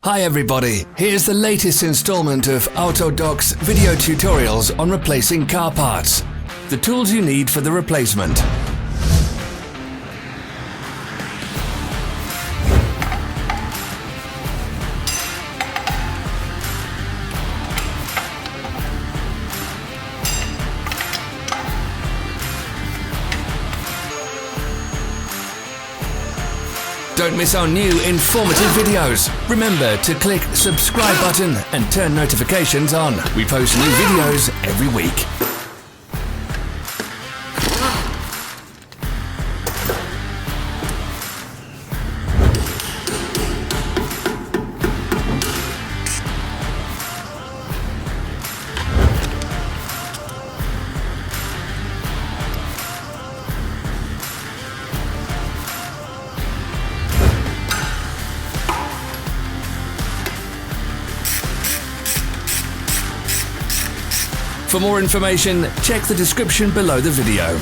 Hi everybody, here's the latest installment of Autodoc's video tutorials on replacing car parts. The tools you need for the replacement. Don't miss our new informative videos. Remember to click subscribe button and turn notifications on. We post new videos every week. For more information, check the description below the video.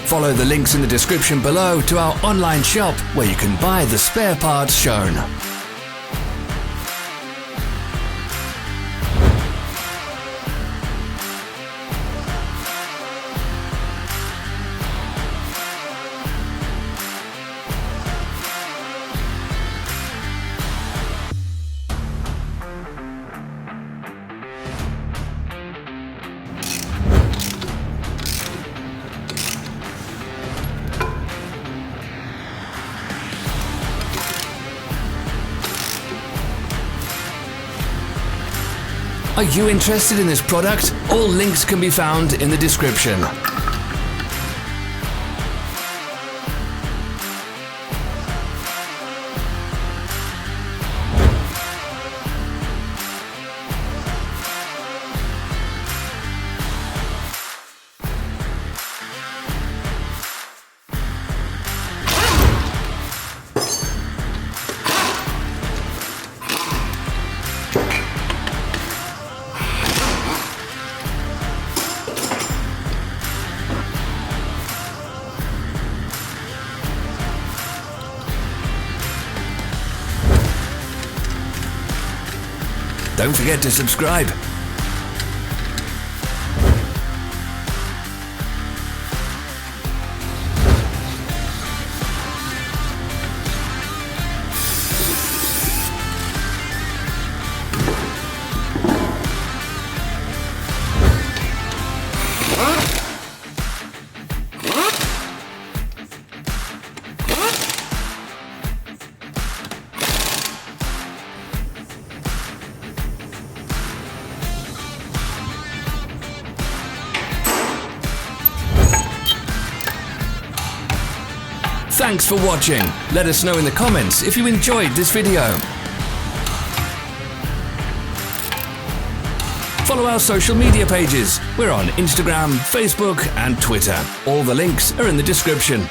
Follow the links in the description below to our online shop where you can buy the spare parts shown. Are you interested in this product? All links can be found in the description. Don't forget to subscribe. Thanks for watching. Let us know in the comments if you enjoyed this video. Follow our social media pages. We're on Instagram, Facebook and Twitter. All the links are in the description.